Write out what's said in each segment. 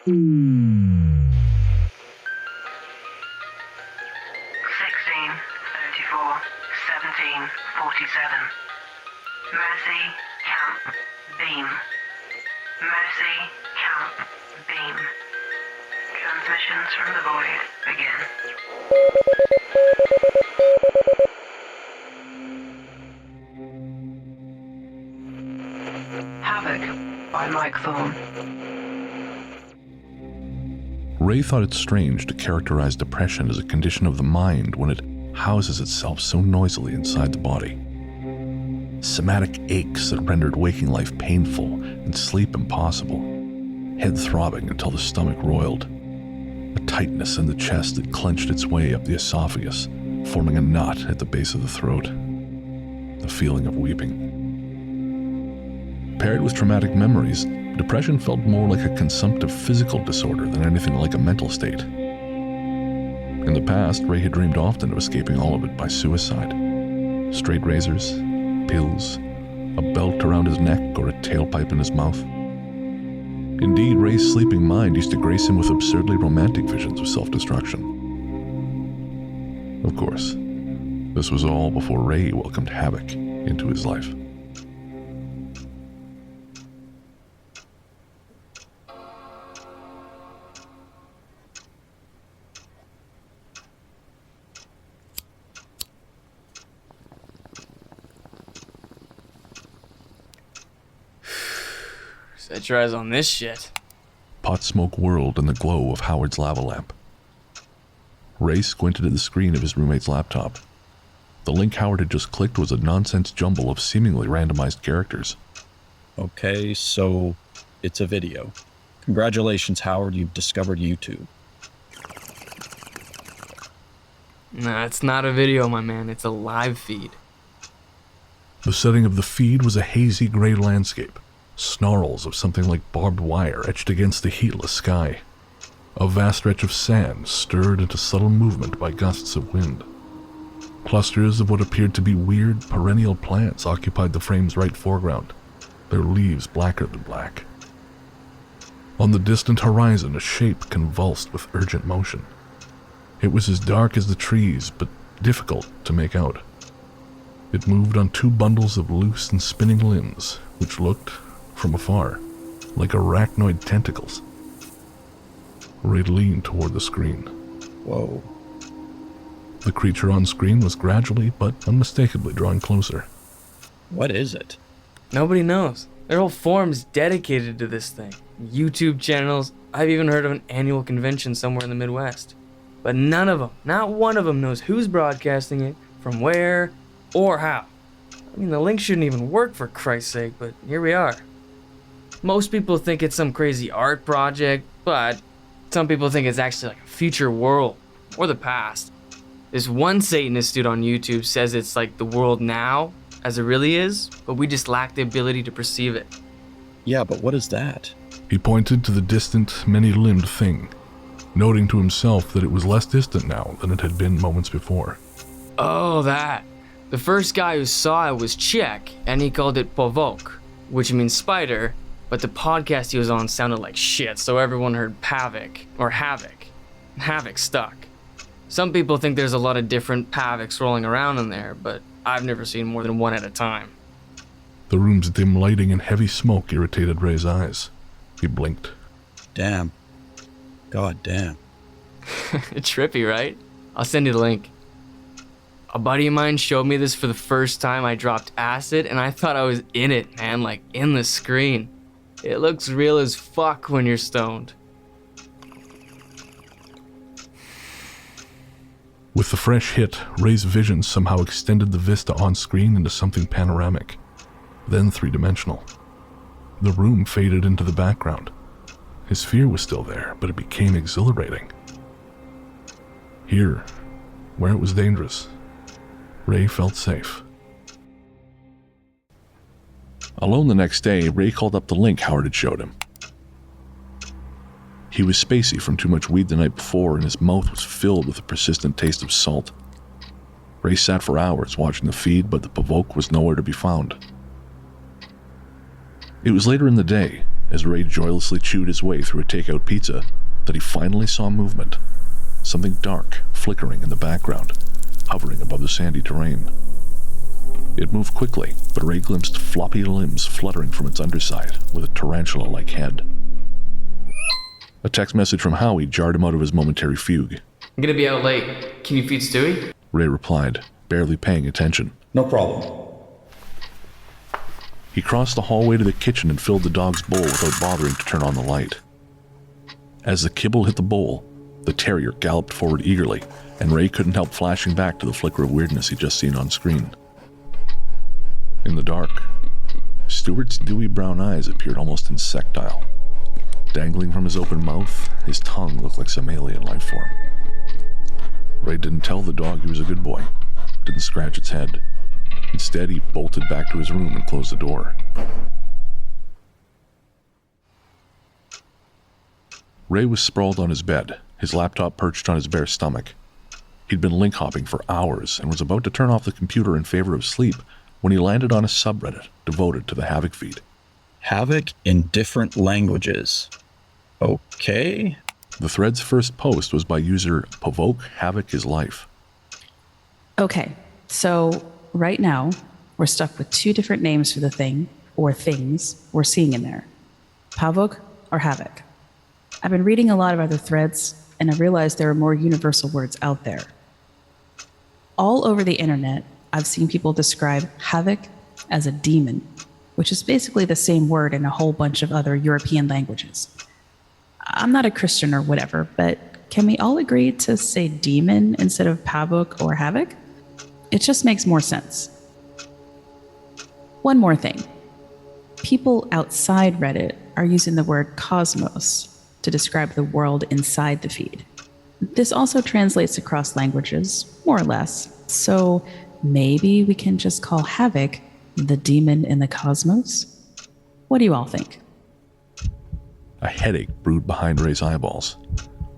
Mercy, camp, beam. Mercy, camp, beam. Transmissions from the void begin. Havoc by Mike Thorn. Ray thought it strange to characterize depression as a condition of the mind when it houses itself so noisily inside the body. Somatic aches that rendered waking life painful and sleep impossible. Head throbbing until the stomach roiled. A tightness in the chest that clenched its way up the esophagus, forming a knot at the base of the throat. The feeling of weeping. Paired with traumatic memories, depression felt more like a consumptive physical disorder than anything like a mental state. In the past, Ray had dreamed often of escaping all of it by suicide. Straight razors, pills, a belt around his neck, or a tailpipe in his mouth. Indeed, Ray's sleeping mind used to grace him with absurdly romantic visions of self-destruction. Of course, this was all before Ray welcomed Havoc into his life. Set your eyes on this shit. Pot smoke whirled in the glow of Howard's lava lamp. Ray squinted at the screen of his roommate's laptop. The link Howard had just clicked was a nonsense jumble of seemingly randomized characters. Okay, so it's a video. Congratulations, Howard, you've discovered YouTube. Nah, it's not a video, my man. It's a live feed. The setting of the feed was a hazy gray landscape. Snarls of something like barbed wire etched against the heatless sky. A vast stretch of sand stirred into subtle movement by gusts of wind. Clusters of what appeared to be weird, perennial plants occupied the frame's right foreground, their leaves blacker than black. On the distant horizon, a shape convulsed with urgent motion. It was as dark as the trees, but difficult to make out. It moved on two bundles of loose and spinning limbs, which looked, from afar, like arachnoid tentacles. Ray leaned toward the screen. Whoa. The creature on screen was gradually but unmistakably drawing closer. What is it? Nobody knows. There are whole forums dedicated to this thing. YouTube channels. I've even heard of an annual convention somewhere in the Midwest. But none of them, not one of them, knows who's broadcasting it, from where, or how. I mean, the link shouldn't even work, for Christ's sake, but here we are. Most people think it's some crazy art project, but some people think it's actually like a future world, or the past. This one Satanist dude on YouTube says it's like the world now, as it really is, but we just lack the ability to perceive it. Yeah, but what is that? He pointed to the distant, many-limbed thing, noting to himself that it was less distant now than it had been moments before. Oh, that. The first guy who saw it was Czech, and he called it Pavouk, which means spider, but the podcast he was on sounded like shit, so everyone heard Pavouk, or Havoc. Havoc stuck. Some people think there's a lot of different Pavouks rolling around in there, but I've never seen more than one at a time. The room's dim lighting and heavy smoke irritated Ray's eyes. He blinked. Damn. God damn. Trippy, right? I'll send you the link. A buddy of mine showed me this for the first time. I dropped acid, and I thought I was in it, man, like in the screen. It looks real as fuck when you're stoned. With the fresh hit, Ray's vision somehow extended the vista on screen into something panoramic, then three-dimensional. The room faded into the background. His fear was still there, but it became exhilarating. Here, where it was dangerous, Ray felt safe. Alone the next day, Ray called up the link Howard had showed him. He was spacey from too much weed the night before, and his mouth was filled with a persistent taste of salt. Ray sat for hours watching the feed, but the Pavouk was nowhere to be found. It was later in the day, as Ray joylessly chewed his way through a takeout pizza that he finally saw movement. Something dark flickering in the background, hovering above the sandy terrain. It moved quickly, but Ray glimpsed floppy limbs fluttering from its underside with a tarantula-like head. A text message from Howie jarred him out of his momentary fugue. I'm gonna be out late. Can you feed Stewie? Ray replied, barely paying attention. No problem. He crossed the hallway to the kitchen and filled the dog's bowl without bothering to turn on the light. As the kibble hit the bowl, the terrier galloped forward eagerly, and Ray couldn't help flashing back to the flicker of weirdness he'd just seen on screen. In the dark, Stewart's dewy brown eyes appeared almost insectile. Dangling from his open mouth, his tongue looked like some alien life form. Ray didn't tell the dog he was a good boy, didn't scratch its head. Instead, he bolted back to his room and closed the door. Ray was sprawled on his bed, his laptop perched on his bare stomach. He'd been link hopping for hours and was about to turn off the computer in favor of sleep when he landed on a subreddit devoted to the Havoc Feed. Havoc in different languages. Okay. The thread's first post was by user PavoukHavocIsLife. Okay, so right now, we're stuck with two different names for the thing, or things, we're seeing in there. Pavouk or Havoc. I've been reading a lot of other threads, and I realized there are more universal words out there. All over the internet, I've seen people describe Havoc as a demon, which is basically the same word in a whole bunch of other European languages. I'm not a Christian or whatever, but can we all agree to say demon instead of Pavouk or Havoc? It just makes more sense. One more thing. People outside Reddit are using the word cosmos to describe the world inside the feed. This also translates across languages, more or less, so maybe we can just call Havoc the demon in the cosmos? What do you all think? A headache brewed behind Ray's eyeballs.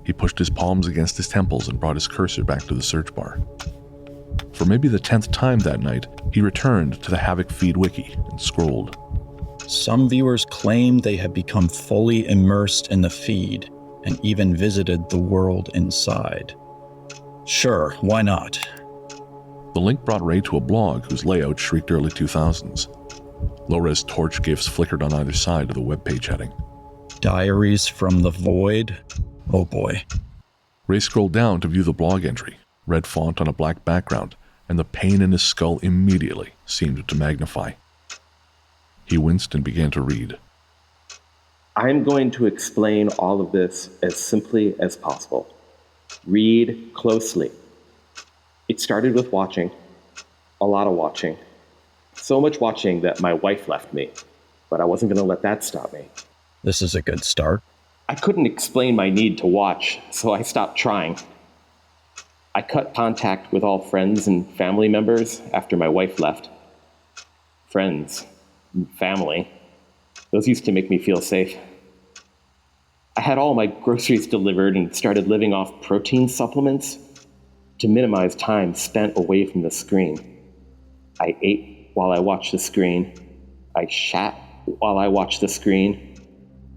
He pushed his palms against his temples and brought his cursor back to the search bar. For maybe the 10th time that night, he returned to the Havoc Feed wiki and scrolled. Some viewers claim they have become fully immersed in the feed and even visited the world inside. Sure, why not? The link brought Ray to a blog whose layout shrieked early 2000s. Low-res torch gifs flickered on either side of the webpage heading. Diaries from the Void? Oh boy. Ray scrolled down to view the blog entry, red font on a black background, and the pain in his skull immediately seemed to magnify. He winced and began to read. I'm going to explain all of this as simply as possible. Read closely. It started with watching, a lot of watching. So much watching that my wife left me, but I wasn't going to let that stop me. This is a good start. I couldn't explain my need to watch, so I stopped trying. I cut contact with all friends and family members after my wife left. Friends and family, those used to make me feel safe. I had all my groceries delivered and started living off protein supplements to minimize time spent away from the screen. I ate while I watched the screen. I shat while I watched the screen.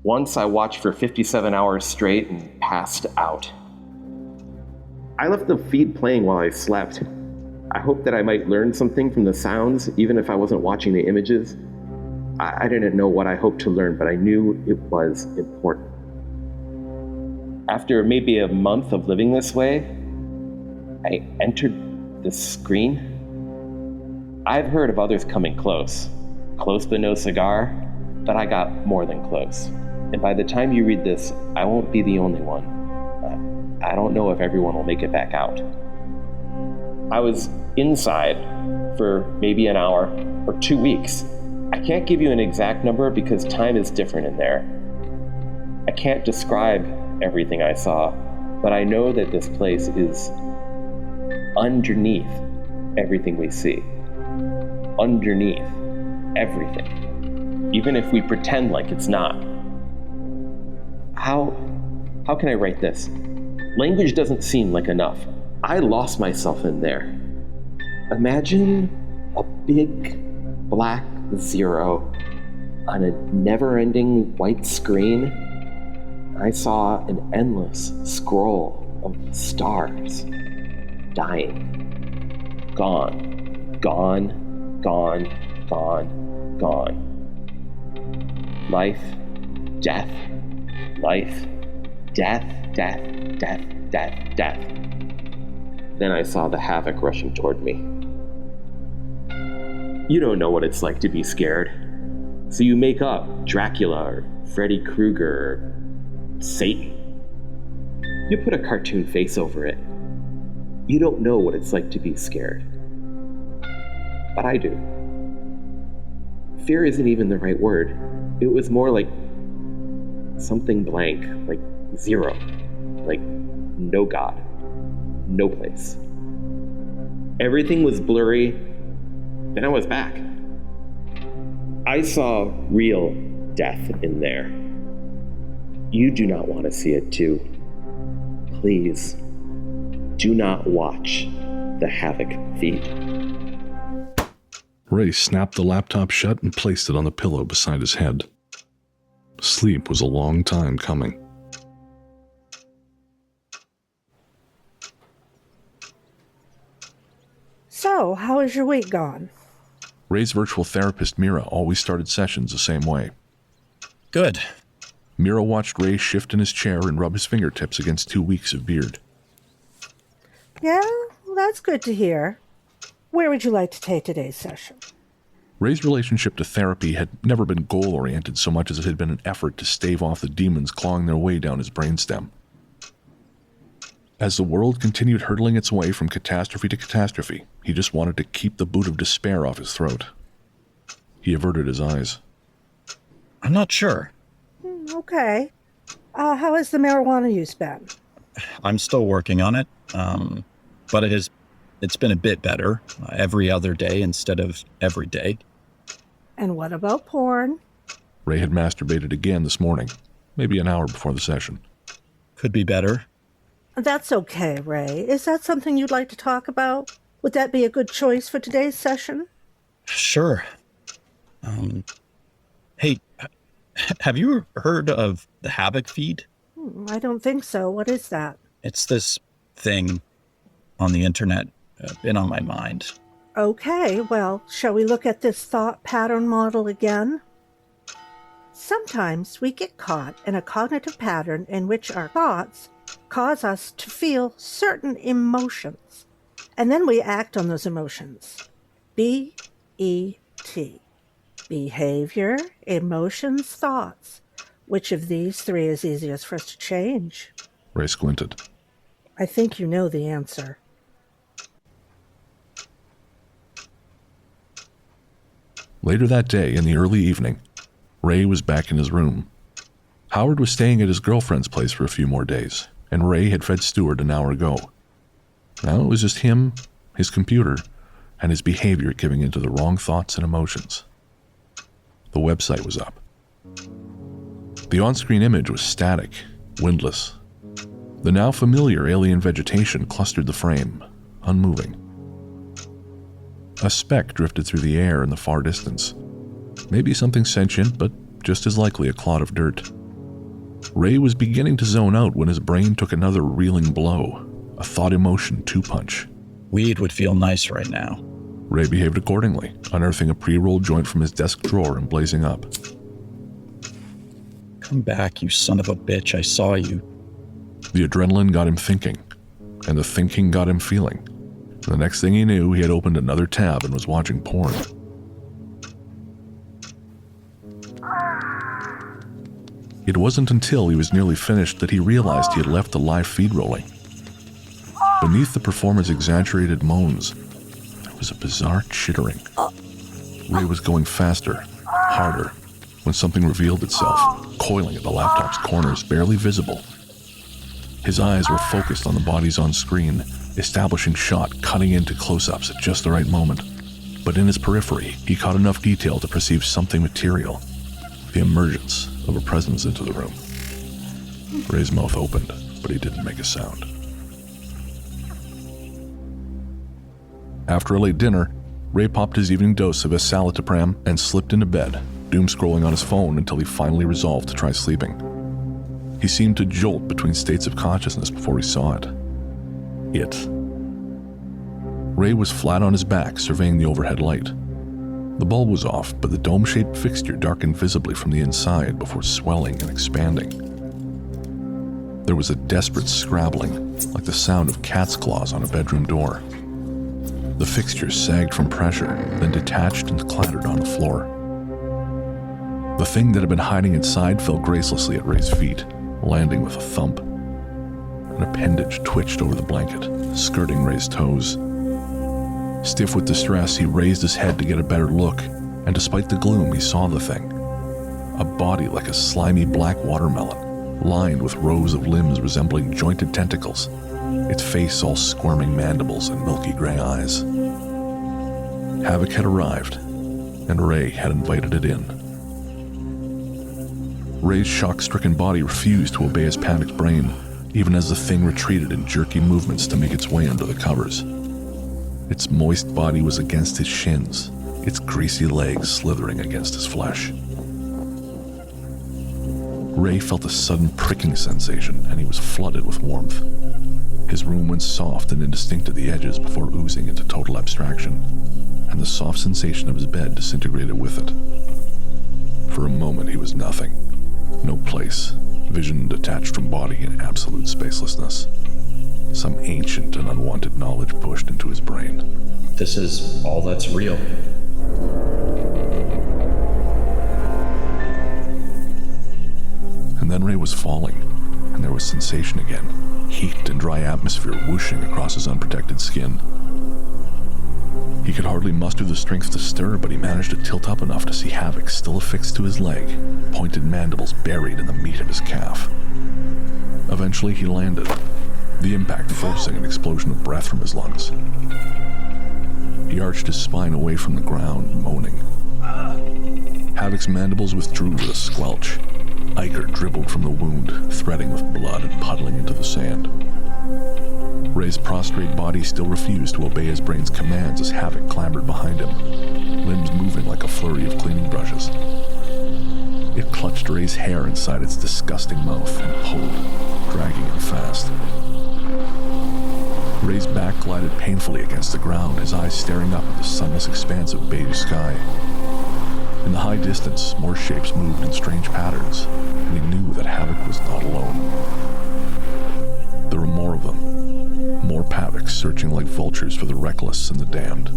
Once I watched for 57 hours straight and passed out. I left the feed playing while I slept. I hoped that I might learn something from the sounds, even if I wasn't watching the images. I didn't know what I hoped to learn, but I knew it was important. After maybe a month of living this way, I entered the screen. I've heard of others coming close but no cigar, but I got more than close. And by the time you read this, I won't be the only one. I don't know if everyone will make it back out. I was inside for maybe an hour or 2 weeks. I can't give you an exact number because time is different in there. I can't describe everything I saw, but I know that this place is underneath everything we see. Underneath everything. Even if we pretend like it's not. How can I write this? Language doesn't seem like enough. I lost myself in there. Imagine a big black zero On a never-ending white screen, I saw an endless scroll of stars. Dying. Gone. Gone. Gone. Gone. Gone. Life. Death. Life. Death. Death. Death. Death. Death. Then I saw the Havoc rushing toward me. You don't know what it's like to be scared. So you make up Dracula or Freddy Krueger or Satan. You put a cartoon face over it. You don't know what it's like to be scared. But I do. Fear isn't even the right word. It was more like something blank, like zero, like no God, no place. Everything was blurry. Then I was back. I saw real death in there. You do not want to see it too. Please, do not watch the Havoc Feed. Ray snapped the laptop shut and placed it on the pillow beside his head. Sleep was a long time coming. So, how is your week gone? Ray's virtual therapist, Mira, always started sessions the same way. Good. Mira watched Ray shift in his chair and rub his fingertips against 2 weeks of beard. Yeah, well, that's good to hear. Where would you like to take today's session? Ray's relationship to therapy had never been goal-oriented so much as it had been an effort to stave off the demons clawing their way down his brainstem. As the world continued hurtling its way from catastrophe to catastrophe, he just wanted to keep the boot of despair off his throat. He averted his eyes. I'm not sure. Okay. How has the marijuana use been? I'm still working on it, but it's been a bit better. Every other day instead of every day. And what about porn? Ray had masturbated again this morning, maybe an hour before the session. Could be better. That's okay, Ray. Is that something you'd like to talk about? Would that be a good choice for today's session? Sure. Hey, have you heard of the Havoc Feed? I don't think so. What is that? It's this thing on the internet. Been on my mind. Okay, well, shall we look at this thought pattern model again? Sometimes we get caught in a cognitive pattern in which our thoughts cause us to feel certain emotions, and then we act on those emotions. B-E-T. Behavior, emotions, thoughts. Which of these three is easiest for us to change? Ray squinted. I think you know the answer. Later that day, in the early evening, Ray was back in his room. Howard was staying at his girlfriend's place for a few more days, and Ray had fed Stewart an hour ago. Now it was just him, his computer, and his behavior giving into the wrong thoughts and emotions. The website was up. The on-screen image was static, windless. The now familiar alien vegetation clustered the frame, unmoving. A speck drifted through the air in the far distance. Maybe something sentient, but just as likely a clod of dirt. Ray was beginning to zone out when his brain took another reeling blow, a thought-emotion two-punch. Weed would feel nice right now. Ray behaved accordingly, unearthing a pre-rolled joint from his desk drawer and blazing up. Come back, you son of a bitch, I saw you. The adrenaline got him thinking, and the thinking got him feeling. The next thing he knew, he had opened another tab and was watching porn. It wasn't until he was nearly finished that he realized he had left the live feed rolling. Beneath the performer's exaggerated moans, there was a bizarre chittering. Ray was going faster, harder, when something revealed itself, coiling at the laptop's corners, barely visible. His eyes were focused on the bodies on screen, establishing shot, cutting into close-ups at just the right moment. But in his periphery, he caught enough detail to perceive something material, the emergence of a presence into the room. Ray's mouth opened, but he didn't make a sound. After a late dinner, Ray popped his evening dose of escitalopram and slipped into bed, doom-scrolling on his phone until he finally resolved to try sleeping. He seemed to jolt between states of consciousness before he saw it. Ray was flat on his back, surveying the overhead light. The bulb was off, but the dome-shaped fixture darkened visibly from the inside before swelling and expanding. There was a desperate scrabbling, like the sound of cat's claws on a bedroom door. The fixture sagged from pressure, then detached and clattered on the floor. The thing that had been hiding inside fell gracelessly at Ray's feet, landing with a thump. An appendage twitched over the blanket, skirting Ray's toes. Stiff with distress, he raised his head to get a better look, and despite the gloom, he saw the thing. A body like a slimy black watermelon, lined with rows of limbs resembling jointed tentacles, its face all squirming mandibles and milky gray eyes. Havoc had arrived, and Ray had invited it in. Ray's shock-stricken body refused to obey his panicked brain, even as the thing retreated in jerky movements to make its way under the covers. Its moist body was against his shins, its greasy legs slithering against his flesh. Ray felt a sudden pricking sensation, and he was flooded with warmth. His room went soft and indistinct at the edges before oozing into total abstraction, and the soft sensation of his bed disintegrated with it. For a moment he was nothing. No place, vision detached from body in absolute spacelessness. Some ancient and unwanted knowledge pushed into his brain. This is all that's real. And then Ray was falling, and there was sensation again, heat and dry atmosphere whooshing across his unprotected skin. He could hardly muster the strength to stir, but he managed to tilt up enough to see Havoc still affixed to his leg, pointed mandibles buried in the meat of his calf. Eventually he landed, the impact forcing an explosion of breath from his lungs. He arched his spine away from the ground, moaning. Havoc's mandibles withdrew with a squelch. Ichor dribbled from the wound, threading with blood and puddling into the sand. Ray's prostrate body still refused to obey his brain's commands as Havoc clambered behind him, limbs moving like a flurry of cleaning brushes. It clutched Ray's hair inside its disgusting mouth and pulled, dragging him fast. Ray's back glided painfully against the ground, his eyes staring up at the sunless expanse of beige sky. In the high distance, more shapes moved in strange patterns, and he knew that Havoc was not alone. There were more of them. More Pavoks searching like vultures for the reckless and the damned.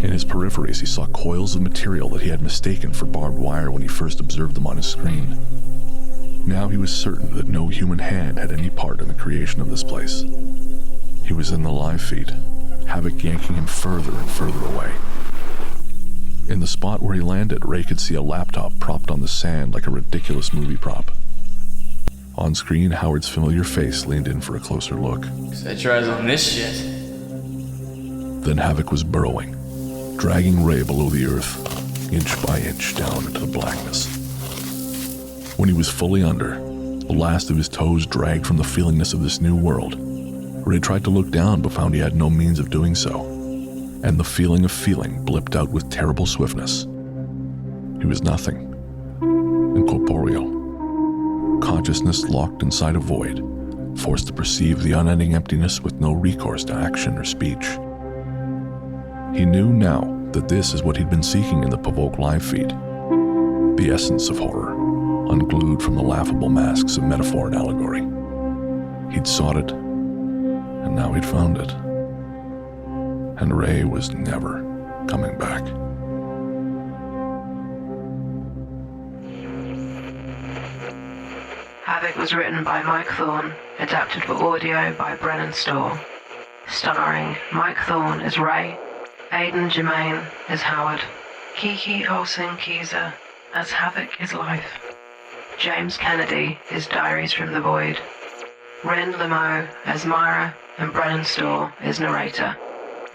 In his peripheries, he saw coils of material that he had mistaken for barbed wire when he first observed them on his screen. Now he was certain that no human hand had any part in the creation of this place. He was in the live feed, Havoc yanking him further and further away. In the spot where he landed, Ray could see a laptop propped on the sand like a ridiculous movie prop. On screen, Howard's familiar face leaned in for a closer look. Set your eyes on this shit. Then Havoc was burrowing, dragging Ray below the earth, inch by inch down into the blackness. When he was fully under, the last of his toes dragged from the feelingness of this new world, Ray tried to look down but found he had no means of doing so, and the feeling of feeling blipped out with terrible swiftness. He was nothing, incorporeal. Consciousness locked inside a void, forced to perceive the unending emptiness with no recourse to action or speech. He knew now that this is what he'd been seeking in the Pavouk live feed, the essence of horror, unglued from the laughable masks of metaphor and allegory. He'd sought it, and now he'd found it. And Ray was never coming back. Havoc was written by Mike Thorn, adapted for audio by Brennan Storr. Starring Mike Thorn as Ray, Aidan Germain as Howard, Kiki Olsen-Keyser as PavoukHavocIsLife, James Kennedy as Diaries from the Void, Rynn Lemieux as Mira, and Brennan Storr as Narrator.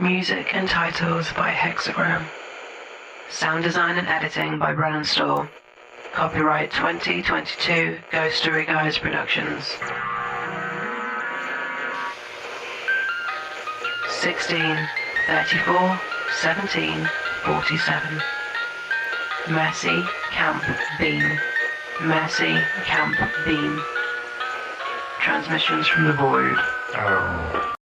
Music and titles by Hexagram. Sound design and editing by Brennan Storr. Copyright 2022 Ghost Story Guys Productions. 16, 34, 17, 47. Mercy, Camp, Beam. Mercy, Camp, Beam. Transmissions from the void.